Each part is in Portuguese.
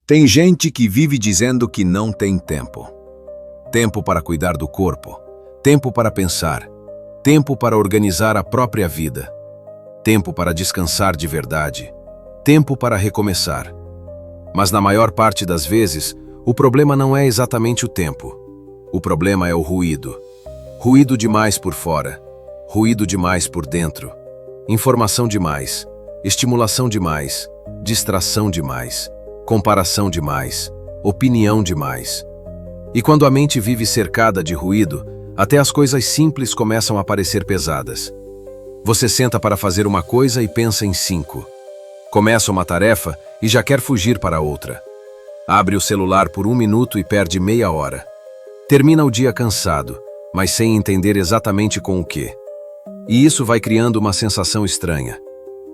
Tem gente que vive dizendo que não tem tempo. Tempo para cuidar do corpo, tempo para pensar, tempo para organizar a própria vida, tempo para descansar de verdade, tempo para recomeçar. Mas na maior parte das vezes, o problema não é exatamente o tempo. O problema é o ruído. Ruído demais por fora, ruído demais por dentro, informação demais, estimulação demais, distração demais, comparação demais, opinião demais. E quando a mente vive cercada de ruído, até as coisas simples começam a parecer pesadas. Você senta para fazer uma coisa e pensa em 5. Começa uma tarefa e já quer fugir para outra. Abre o celular por 1 minuto e perde meia hora. Termina o dia cansado, mas sem entender exatamente com o quê. E isso vai criando uma sensação estranha.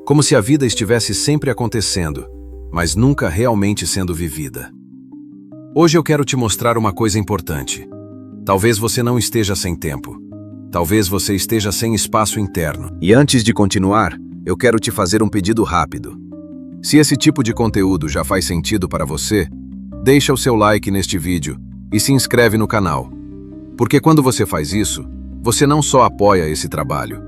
Como se a vida estivesse sempre acontecendo, mas nunca realmente sendo vivida. Hoje eu quero te mostrar uma coisa importante. Talvez você não esteja sem tempo. Talvez você esteja sem espaço interno. E antes de continuar, eu quero te fazer um pedido rápido. Se esse tipo de conteúdo já faz sentido para você, deixa o seu like neste vídeo e se inscreve no canal. Porque quando você faz isso, você não só apoia esse trabalho,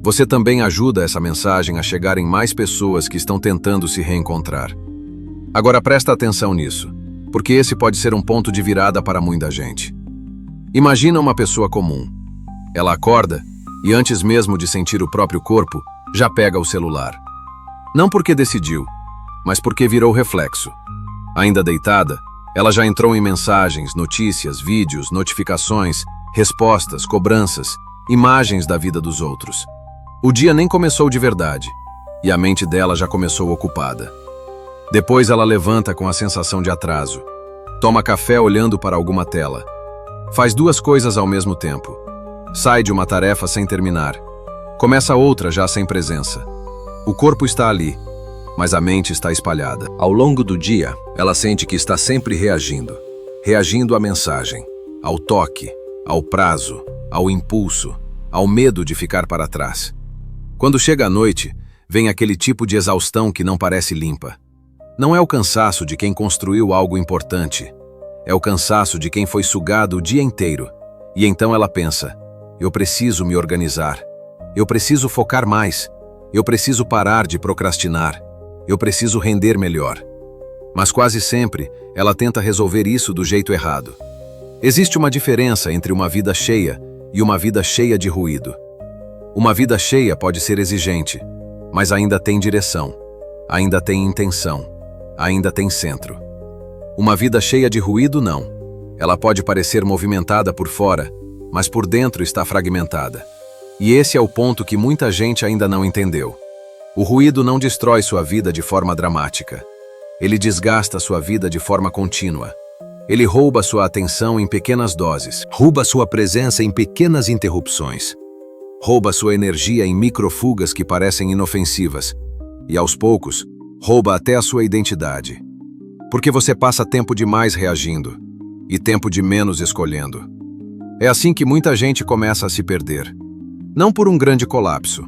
você também ajuda essa mensagem a chegar em mais pessoas que estão tentando se reencontrar. Agora presta atenção nisso, porque esse pode ser um ponto de virada para muita gente. Imagina uma pessoa comum. Ela acorda e antes mesmo de sentir o próprio corpo, já pega o celular. Não porque decidiu, mas porque virou reflexo. Ainda deitada, ela já entrou em mensagens, notícias, vídeos, notificações, respostas, cobranças, imagens da vida dos outros. O dia nem começou de verdade, e a mente dela já começou ocupada. Depois ela levanta com a sensação de atraso. Toma café olhando para alguma tela. Faz 2 coisas ao mesmo tempo. Sai de uma tarefa sem terminar. Começa outra já sem presença. O corpo está ali, mas a mente está espalhada. Ao longo do dia, ela sente que está sempre reagindo. Reagindo à mensagem, ao toque, ao prazo, ao impulso, ao medo de ficar para trás. Quando chega a noite, vem aquele tipo de exaustão que não parece limpa. Não é o cansaço de quem construiu algo importante. É o cansaço de quem foi sugado o dia inteiro. E então ela pensa, eu preciso me organizar. Eu preciso focar mais. Eu preciso parar de procrastinar. Eu preciso render melhor. Mas quase sempre, ela tenta resolver isso do jeito errado. Existe uma diferença entre uma vida cheia e uma vida cheia de ruído. Uma vida cheia pode ser exigente, mas ainda tem direção, ainda tem intenção, ainda tem centro. Uma vida cheia de ruído, não. Ela pode parecer movimentada por fora, mas por dentro está fragmentada. E esse é o ponto que muita gente ainda não entendeu. O ruído não destrói sua vida de forma dramática. Ele desgasta sua vida de forma contínua. Ele rouba sua atenção em pequenas doses, rouba sua presença em pequenas interrupções, rouba sua energia em microfugas que parecem inofensivas e, aos poucos, rouba até a sua identidade. Porque você passa tempo demais reagindo e tempo de menos escolhendo. É assim que muita gente começa a se perder. Não por um grande colapso,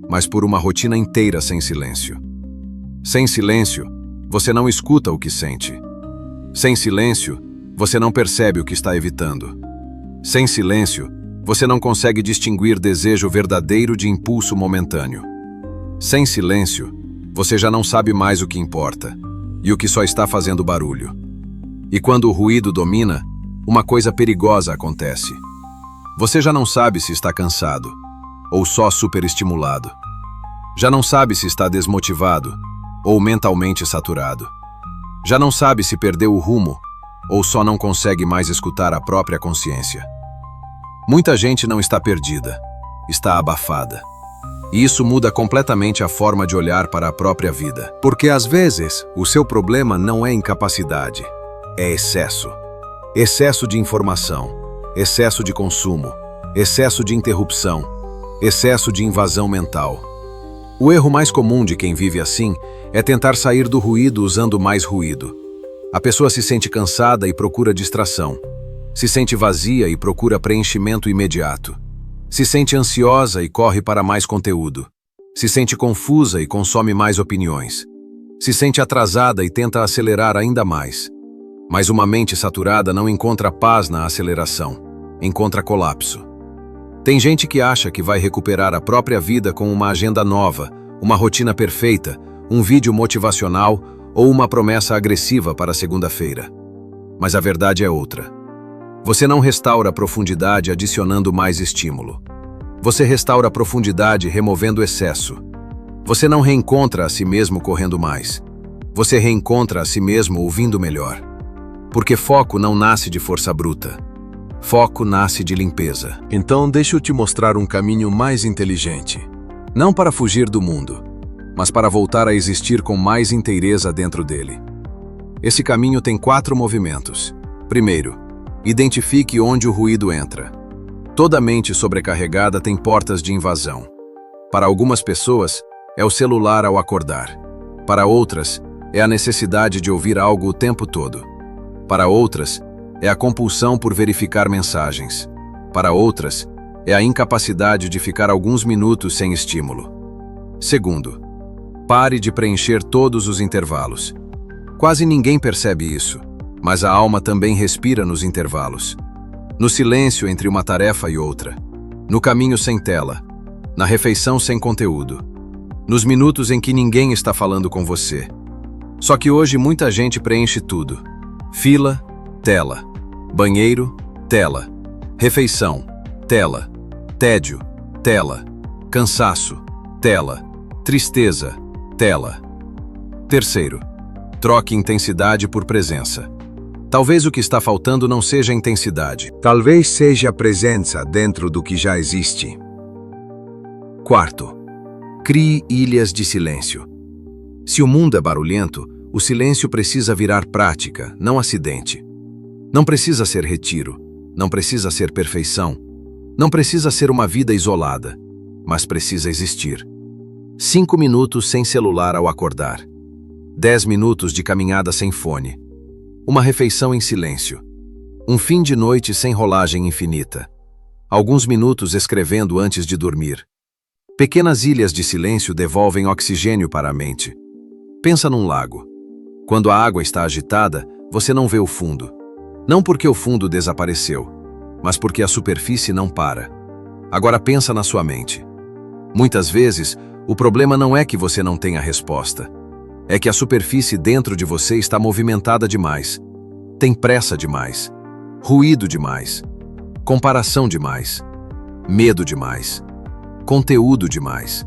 mas por uma rotina inteira sem silêncio. Sem silêncio, você não escuta o que sente. Sem silêncio, você não percebe o que está evitando. Sem silêncio, você não consegue distinguir desejo verdadeiro de impulso momentâneo. Sem silêncio, você já não sabe mais o que importa e o que só está fazendo barulho. E quando o ruído domina, uma coisa perigosa acontece. Você já não sabe se está cansado ou só superestimulado. Já não sabe se está desmotivado ou mentalmente saturado. Já não sabe se perdeu o rumo ou só não consegue mais escutar a própria consciência. Muita gente não está perdida, está abafada. E isso muda completamente a forma de olhar para a própria vida. Porque às vezes, o seu problema não é incapacidade, é excesso. Excesso de informação, excesso de consumo, excesso de interrupção, excesso de invasão mental. O erro mais comum de quem vive assim é tentar sair do ruído usando mais ruído. A pessoa se sente cansada e procura distração. Se sente vazia e procura preenchimento imediato. Se sente ansiosa e corre para mais conteúdo. Se sente confusa e consome mais opiniões. Se sente atrasada e tenta acelerar ainda mais. Mas uma mente saturada não encontra paz na aceleração, encontra colapso. Tem gente que acha que vai recuperar a própria vida com uma agenda nova, uma rotina perfeita, um vídeo motivacional ou uma promessa agressiva para segunda-feira. Mas a verdade é outra. Você não restaura a profundidade adicionando mais estímulo. Você restaura a profundidade removendo excesso. Você não reencontra a si mesmo correndo mais. Você reencontra a si mesmo ouvindo melhor. Porque foco não nasce de força bruta. Foco nasce de limpeza. Então deixa eu te mostrar um caminho mais inteligente. Não para fugir do mundo, mas para voltar a existir com mais inteireza dentro dele. Esse caminho tem 4 movimentos. Primeiro, identifique onde o ruído entra. Toda mente sobrecarregada tem portas de invasão. Para algumas pessoas, é o celular ao acordar. Para outras, é a necessidade de ouvir algo o tempo todo. Para outras, é a compulsão por verificar mensagens. Para outras, é a incapacidade de ficar alguns minutos sem estímulo. Segundo, pare de preencher todos os intervalos. Quase ninguém percebe isso, mas a alma também respira nos intervalos. No silêncio entre uma tarefa e outra. No caminho sem tela. Na refeição sem conteúdo. Nos minutos em que ninguém está falando com você. Só que hoje muita gente preenche tudo. Fila, tela. Banheiro, tela. Refeição, tela. Tédio, tela. Cansaço, tela. Tristeza, tela. Terceiro, troque intensidade por presença. Talvez o que está faltando não seja intensidade. Talvez seja a presença dentro do que já existe. Quarto, crie ilhas de silêncio. Se o mundo é barulhento, o silêncio precisa virar prática, não acidente. Não precisa ser retiro, não precisa ser perfeição, não precisa ser uma vida isolada, mas precisa existir. 5 minutos sem celular ao acordar. 10 minutos de caminhada sem fone. Uma refeição em silêncio. Um fim de noite sem rolagem infinita. Alguns minutos escrevendo antes de dormir. Pequenas ilhas de silêncio devolvem oxigênio para a mente. Pensa num lago. Quando a água está agitada, você não vê o fundo. Não porque o fundo desapareceu, mas porque a superfície não para. Agora pensa na sua mente. Muitas vezes, o problema não é que você não tenha resposta. É que a superfície dentro de você está movimentada demais. Tem pressa demais. Ruído demais. Comparação demais. Medo demais. Conteúdo demais.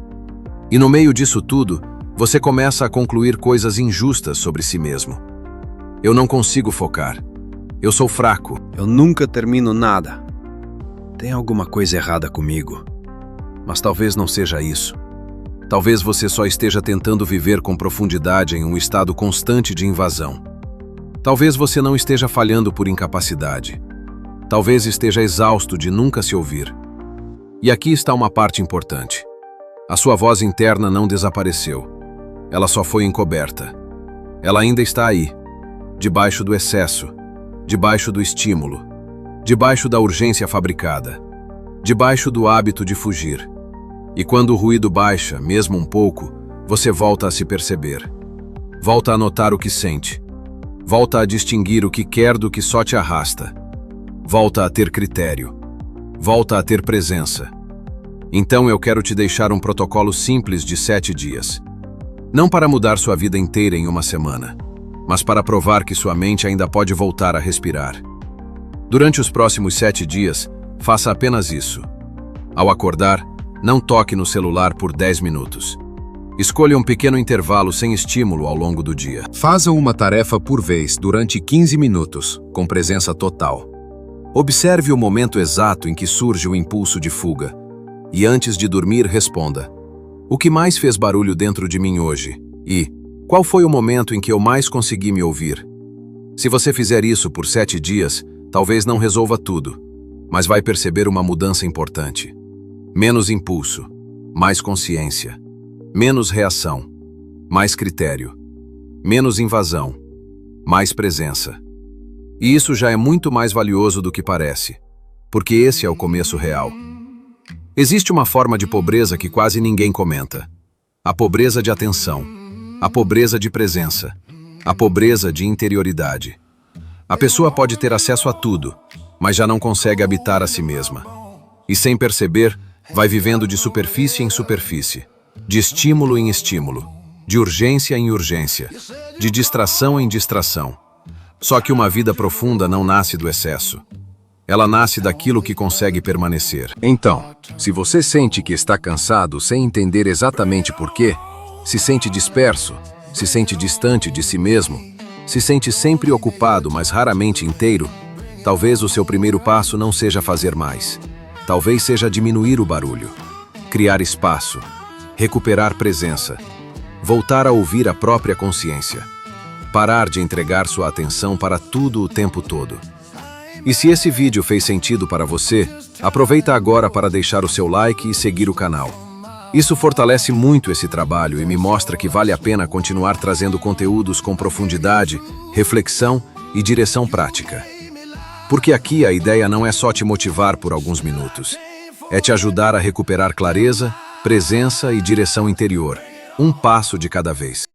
E no meio disso tudo, você começa a concluir coisas injustas sobre si mesmo. Eu não consigo focar. Eu sou fraco. Eu nunca termino nada. Tem alguma coisa errada comigo. Mas talvez não seja isso. Talvez você só esteja tentando viver com profundidade em um estado constante de invasão. Talvez você não esteja falhando por incapacidade. Talvez esteja exausto de nunca se ouvir. E aqui está uma parte importante. A sua voz interna não desapareceu. Ela só foi encoberta. Ela ainda está aí, debaixo do excesso, debaixo do estímulo, debaixo da urgência fabricada, debaixo do hábito de fugir. E quando o ruído baixa, mesmo um pouco, você volta a se perceber. Volta a notar o que sente. Volta a distinguir o que quer do que só te arrasta. Volta a ter critério. Volta a ter presença. Então eu quero te deixar um protocolo simples de 7 dias. Não para mudar sua vida inteira em uma semana, mas para provar que sua mente ainda pode voltar a respirar. Durante os próximos 7 dias, faça apenas isso. Ao acordar, não toque no celular por 10 minutos. Escolha um pequeno intervalo sem estímulo ao longo do dia. Faça uma tarefa por vez durante 15 minutos, com presença total. Observe o momento exato em que surge o impulso de fuga. E antes de dormir, responda: o que mais fez barulho dentro de mim hoje? E qual foi o momento em que eu mais consegui me ouvir? Se você fizer isso por 7 dias, talvez não resolva tudo, mas vai perceber uma mudança importante. Menos impulso, mais consciência. Menos reação, mais critério. Menos invasão, mais presença. E isso já é muito mais valioso do que parece, porque esse é o começo real. Existe uma forma de pobreza que quase ninguém comenta. A pobreza de atenção. a pobreza de presença, a pobreza de interioridade. A pessoa pode ter acesso a tudo, mas já não consegue habitar a si mesma. E sem perceber, vai vivendo de superfície em superfície, de estímulo em estímulo, de urgência em urgência, de distração em distração. Só que uma vida profunda não nasce do excesso. Ela nasce daquilo que consegue permanecer. Então, se você sente que está cansado sem entender exatamente por quê, se sente disperso, se sente distante de si mesmo, se sente sempre ocupado, mas raramente inteiro, talvez o seu primeiro passo não seja fazer mais. Talvez seja diminuir o barulho, criar espaço, recuperar presença, voltar a ouvir a própria consciência, parar de entregar sua atenção para tudo o tempo todo. E se esse vídeo fez sentido para você, aproveita agora para deixar o seu like e seguir o canal. Isso fortalece muito esse trabalho e me mostra que vale a pena continuar trazendo conteúdos com profundidade, reflexão e direção prática. Porque aqui a ideia não é só te motivar por alguns minutos. É te ajudar a recuperar clareza, presença e direção interior, um passo de cada vez.